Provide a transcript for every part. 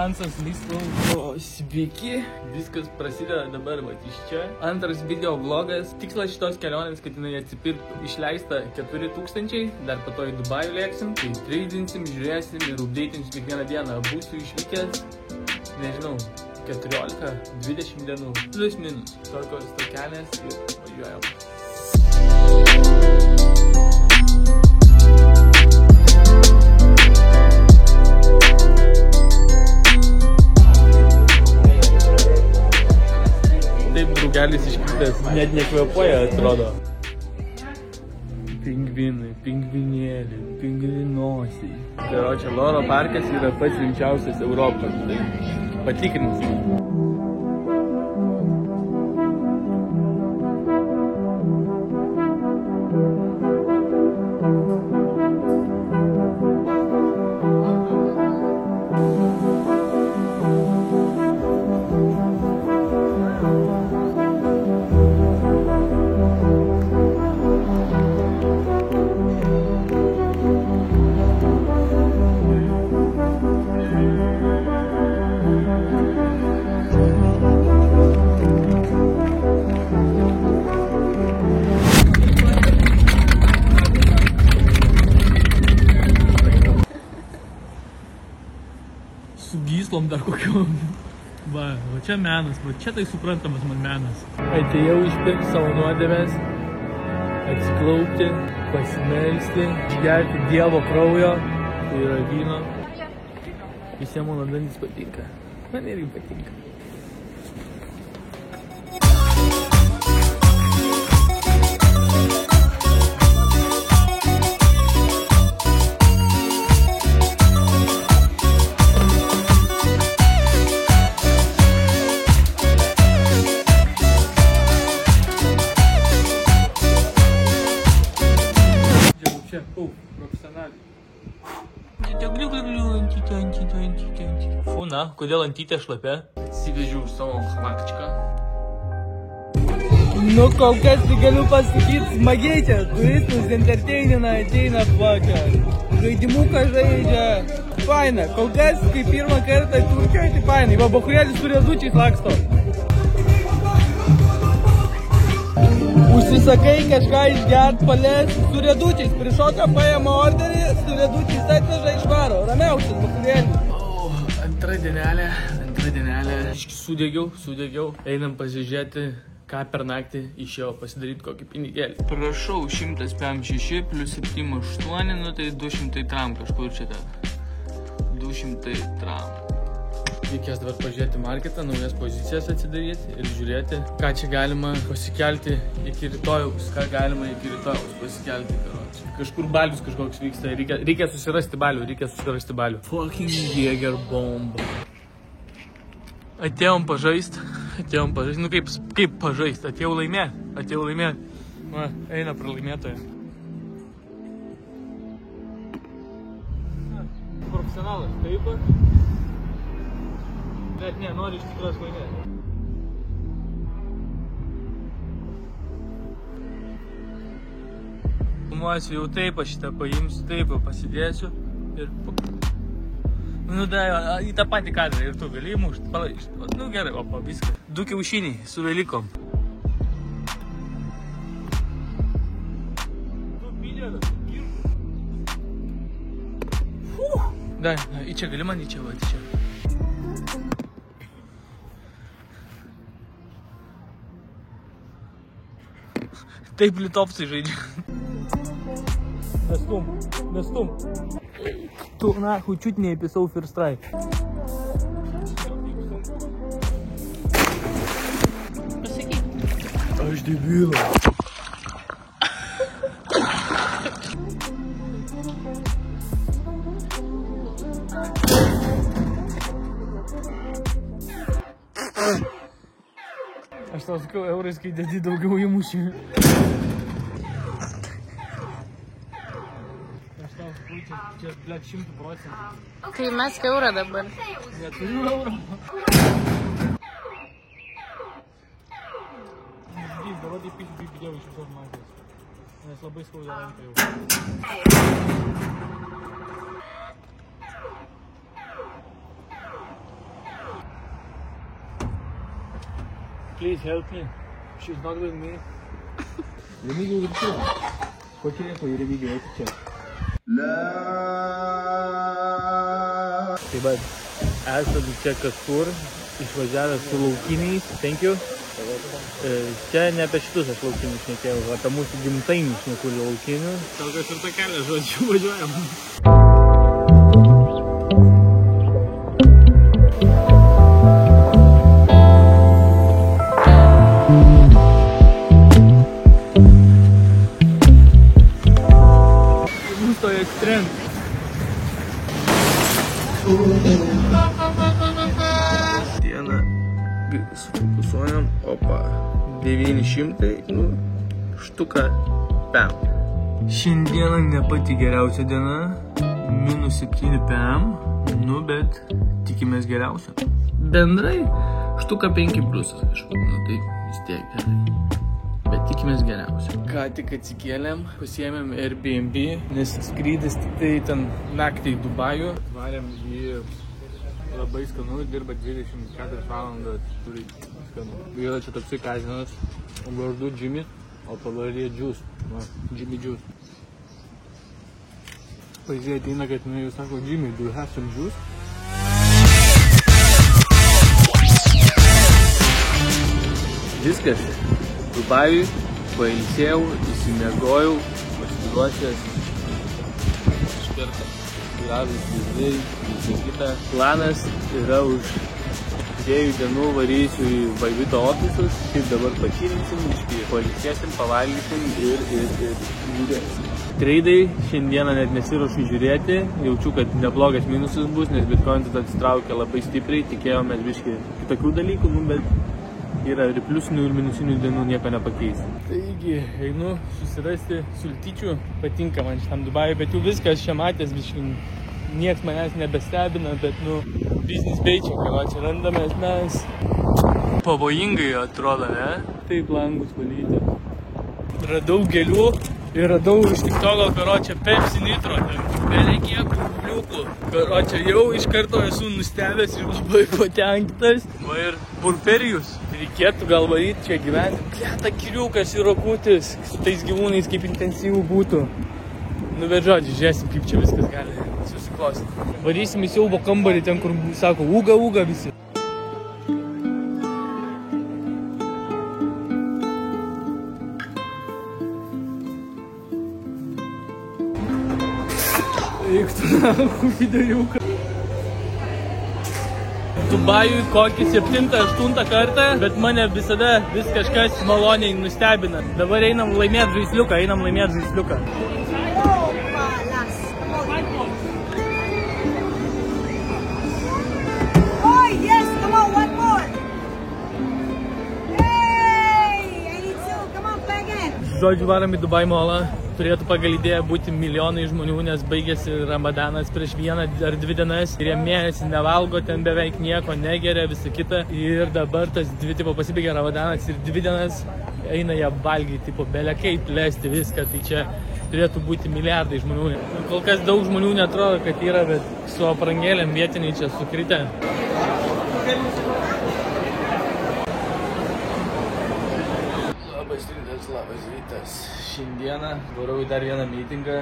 šansas lystų. Sveiki, viskas prasideda dabar iš čia. Antras video vlogas. Tikslas šitos kelionės, kad jinai atsipirktų. Išleista 4000, dar po to į Dubajų lėksim. Tai treidinsim, žiūrėsim ir updatinsim kiekvieną dieną. Būsiu išvykęs, nežinau, 14-20 dienų. Plius minus. Tokios tokelės ir važiuojam. Taip, draugelis iškritęs, net nekvėpuoja, atrodo. Pingvinai, pingvinėliai, pingvinosiai. Karočią, Loro parkas yra pats rimčiausias Europos. Tai patikrinsim. Su gyslom dar kokiom. Va čia menas, va čia tai suprantamas man menas. Atėjau išpirkti savo nuodėmes, atsiklaupti, pasimelsti, išgerti Dievo kraujo, tai yra vyno. Visiems mano dantis patinka. Man irgi patinka. Fūna, kodėl antytė šlapia? Atsivežiau savo chlakčiką. Nu, kol kas tai galiu pasakyti, smagiai čia. Turistus entertainina, ateina vakar. Žaidimuką žaidžia. Faina, kol kas, kai pirmą kartą Turkijoje, tai fainai. Va, bachurėlis su riedučiais laksto. Užsisakai kažką išgert, palės su riedučiais. Prišoka, paima orderį, su riedučiais atveža išvaro. Ramiausias bachurėlis. Antra dienelė. Sudegiau. Einam pasižiūrėti, ką per naktį išėjo pasidaryti kokį pinigėlį. Prašau, 156 plus 7,8, nu tai 200 tram kažkur čia ten. 200 tram. Reikės dabar pažiūrėti marketą, naujas pozicijas atsidaryti ir žiūrėti, ką čia galima pasikelti iki rytojaus, pasikelti, karočiui. Kažkur balius kažkoks vyksta, reikia susirasti balių. Fucking Jäger bomba. Atėjom pažaist, nu kaip pažaist, atėjau laimėt. Va, eina pralaimėtoja. Profesionalas, taip? Bet ne, nori iš tikros laimėti. Filmuosiu jau taip, aš šitą paimsiu, taip, pasidėsiu ir... Nu da, į tą patį kadrą ir tu gali įmušti, palaišti. Nu gerai, opa, viską. 2 kiaušiniai su Velykom. Da, į čia gali man, į čia. Taip litovsai žaidžia. Nestum. Tu, nahui, čiut neįpisau first strike. Pasakyk. Aš debilas. Aš tau sakiau, eurais, kai dedi daugiau įmušį. Čia, blėt, 100%. Tai mes eurą dabar. Neturiu eurą. Darodai pykti video iš visos matės. Nes labai skauda ranką jau. Please help me. She's not with me. Remigijau ir čia. Kokia nieko ir Remigijau čia. Taip pat, esam čia kažkur, išvažiavęs su laukiniais. Thank you. Čia ne apie šitus aš laukinius šnekėjau, apie mūsų gimtainius šneku laukinių. Tokios ir takelės, žodžiu, važiuojam. Nustoja trend. Dieną sufokusuojam, opa, 900, štuka PM. Šiandieną ne pati geriausia diena, -7 PM, bet tikimės geriausio. Bendrai, štuka 5 pliusas kažkur, tai vis tiek gerai. Bet tikimės geriausio. Ką tik atsikėlėm, pasiėmėm Airbnb, nes skrydis tik tai ten naktį į Dubajų. Varėm į labai skanu, dirba 24 valandas, turi skanu. Yra čia toksai kazinas, vardu Jimmy, o pavardė Juice. Jimmy Juice. Pažiūrėjai ateina, kad jūs sako, Jimmy, do you have some juice? Viskas. Dubajui, pailsėjau, įsimiegojau, pasiruošęs. Iš karto gražūs vaizdai, visi kita. Planas yra už 2 dienų varysiu į Vaivito ofisus. Kaip dabar patyrinsim, pailsėsim, pavalgysim ir žiūrėsim. Treidai šiandieną net nesiruošiu žiūrėti. Jaučiu, kad neblogas minusas bus, nes bitcoinas atsitraukė labai stipriai. Tikėjomės biškį kitokių dalykų, bet yra ir pliusinių ir minusinių dienų nieko nepakeis. Taigi, einu susirasti sultyčių. Patinka man šitam Dubajui, bet jau viskas čia matęs, nieks manęs nebestebina, bet, business beičiai, kai atsirandamės mes. Pavojingai atrodo, ne? Taip langus valyti. Radau gėlių ir radau iš TikToko, karočią, Pepsi Nitro, belekiek rubliukų. Karočią, jau iš karto esu nustebęs ir labai patenkintas. Va ir burperijus. Reikėtų gal varyti čia gyventi. Klieta kiriukas ir rokutis. Su tais gyvūnais kaip intensyvų būtų. Bet žodžiu, žiūrėsim, kaip čia viskas gali susiklostyti. Varysim į siaubo kambarį ten, kur sako, uga visi. Eik tu nahu viduriuką. Dubajui kokį 7-8 kartą, bet mane visada vis kažkas maloniai nustebina. Dabar einam laimėt žaisliuką. Oh yes, come on, one more. Hey, I need to, come on, play again. Žodžiu, varam į Dubai molą. Turėtų pagal idėją būti milijonai žmonių, nes baigėsi Ramadanas prieš 1 ar 2 dienas. Ir jie mėnesį nevalgo, ten beveik nieko negeria, visą kitą. Ir dabar tas 2 pasibaigė Ramadanas ir 2 dienas eina jie valgyti, belekai plėsti viską. Tai čia turėtų būti milijardai žmonių. Kol kas daug žmonių netrodo, kad yra, bet su aprangėlėm vietiniai čia sukritę. Labas rytas. Šiandieną varau į dar vieną meetingą.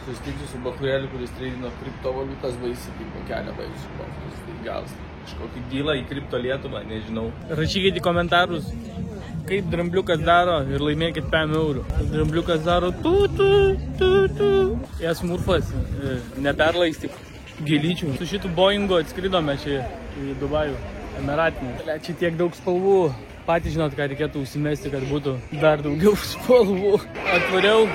Susitiksiu su bachurėliu, kuris treidino kriptovaliutas baisiai, kaip kelio baisiai bachurės. Tai gal kažkokį dylą į kripto Lietuvą, nežinau. Rašykite į komentarus, kaip Drambliukas daro ir laimėkit 5 eurų. Drambliukas daro tu. Jas murfas, neperlaistyk gėlyčių. Su šitų Boeingu atskridome čia į Dubajų, Emiratinį. Čia tiek daug spalvų. Patys žinot, ką reikėtų užsimesti, kad būtų dar daugiau spalvų. Atvariau,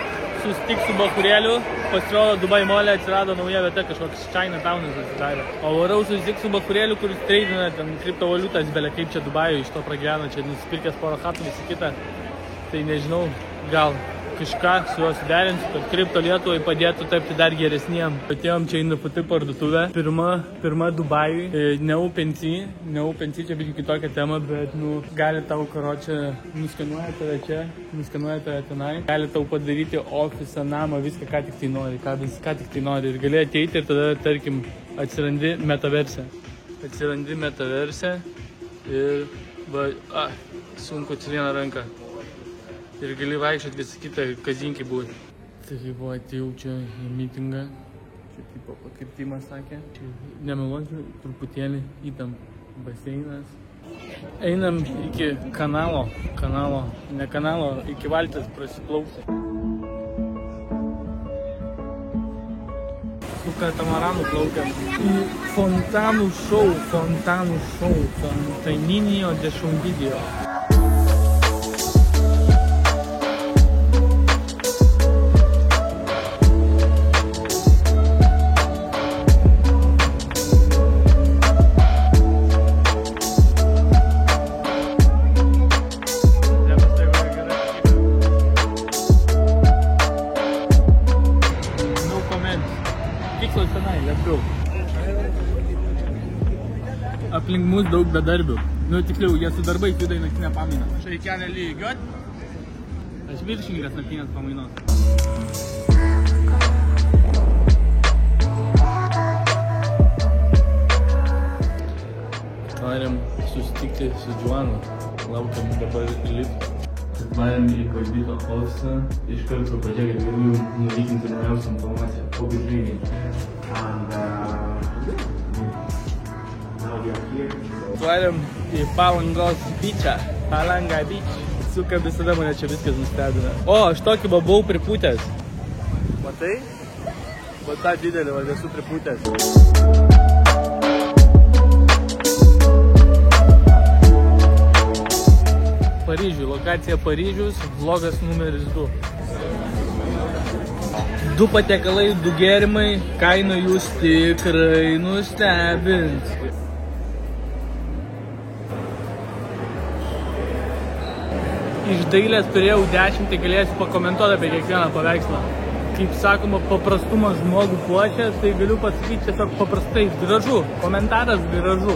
susitiksiu su bachurėliu. Pasirodo, Dubai molė atsirado nauja vieta, kažkoks Chinatownas atsidarė. O varau susitiksiu su bachurėliu, kuris treidina ten kriptovaliutas, belia kaip čia Dubajų iš to pragyveno, čia nusipirkęs porą chatų visi kitą. Tai nežinau, gal kažką su juos derinsiu, kad kripto Lietuvai padėtų tapti dar geresniem. Atėjom čia į NFT parduotuvę. Pirma Dubajui. Ne OpenSea, čia biškai kitokia tema, bet gali tau, karočią, nuskanuoja tave čia, nuskanuoja tave tenai. Gali tau padaryti ofisą, namą, viską, ką tik tai nori, ką tik tai nori. Ir gali ateiti ir tada, tarkim, atsirandi metaverse. Ir Sunku vieną ranką. Ir gali vaikščioti visą kitą kazinkiai būti. Tai buvo atėjau čia į mitingą. Čia tipo pakirtimas sakė. Nemeluosiu, truputėlį įtampa baseinas. Einam iki kanalo, ne kanalo, iki valties prasiplaukti. Su katamaranu plaukiam į fontanų šou, Fontaninio de Šunvideo. Aplink mus daug bedarbių. Nu, tiksliau, jie su darbais juda į naktinę pamainą. Šai kelia lygiuot. Aš viršininkas naktinės pamainos. Norim susitikti su Džuanu. Laukiam dabar lifto. Atvarėm į kondito ofisą. Iš karto pažiūrėk, kad galiu nuvykinti naujausią informaciją. Po biržiniai. Atvarėm į Palangos beachą. Palanga beach. Suka visada mane čia viskas nustebina. O, aš tokį buvau pripūtęs. Matai? Va tą didelį, va esu pripūtęs. Paryžių. Lokacija Paryžius. Vlogas numeris 2. 2 patiekalai, 2 gėrimai. Kaina jūs tikrai nustebins. Iš dailės turėjau 10, tai galėsiu pakomentuoti apie kiekvieną paveikslą. Kaip sakoma, paprastumas žmogų puošia, tai galiu pasakyti tiesiog paprastai. Gražu. Komentaras gražu.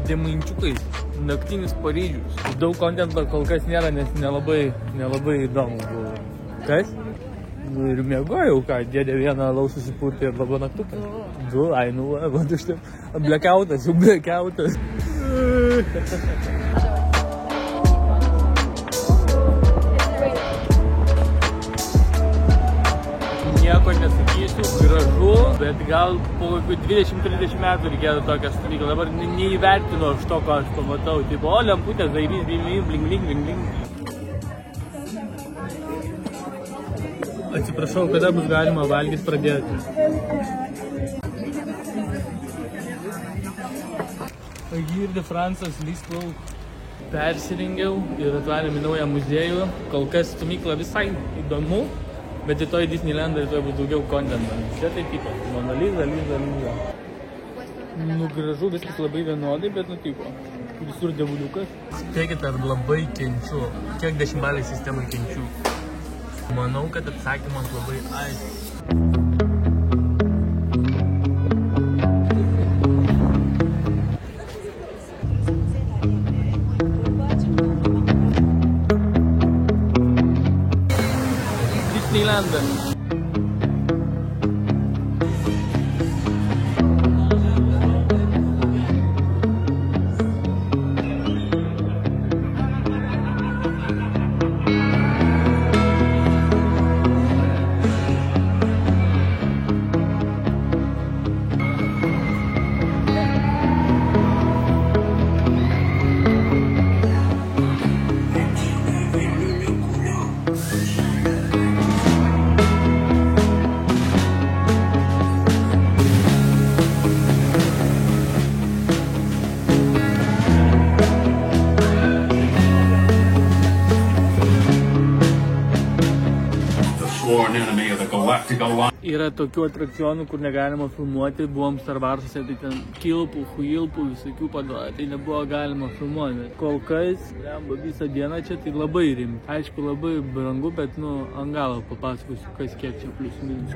Demainčiukais. Naktinis Paryžius. Daug kontento kol kas nėra, nes nelabai įdomu buvo. Kas? Nu ir mėgojau, ką, dėdė vieną alaus susipurtė ir labo naktuką. Du, va, tu štai, blekiautas, jau blekiautas. Nieko nesakysiu, gražu, bet gal po 20-30 metų reikėtų tokią stovyklą. Dabar neįvertinu aš to, ką aš pamatau. Tipo, o, lemputės, zairys, bling. Atsiprašau, kada bus galima valgyti pradėti. Girdi Francas Lislau. Persirengiau ir atvarėm į naują muziejų. Kol kas stovykla visai įdomu, bet rytoj Disneylandą rytoj bus daugiau kontento. Čia tai tipo, Mona Lisa. Nu gražu, viskas labai vienodai, bet nu tipo, visur dievuliukas. Spėkit, ar labai kenčiu. Kiek 10-balės sistemai kenčiu? Manau, kad atsakymas labai aiškus. Disneylandą. Yra tokių atrakcionų, kur negalima filmuoti, buvom Star Warsuose, tai ten kilpų, huilpų, visokių paduoja, tai nebuvo galima filmuoti. Kol kas, visą dieną čia tai labai rimti. Aišku, labai brangu, bet ant galo papasakosiu, kas kiek čia plius minus.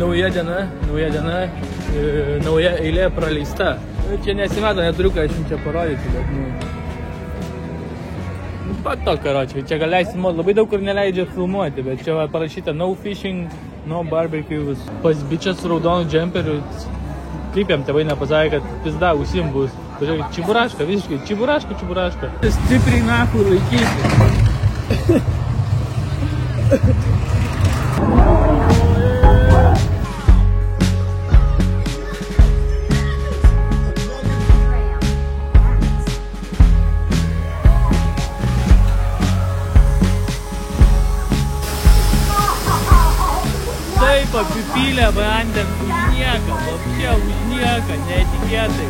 Nauja diena. nauja eilė praleista. Čia nesimeta, neturiu ką aš jums čia parodyti, bet pato, karočiui, čia gal leisti labai daug kur neleidžia filmuoti, bet čia parašyta no fishing, no barbecue. Pas bičias su raudonu džemperiu, kaip jam tėvai nepasakė, kad pizda užsim bus. Pažiūrėk, čiburaška, visiškai, čiburaška. Stipriai nahu laikyti. Taip, apipylė vandens už nieką, netikėtai.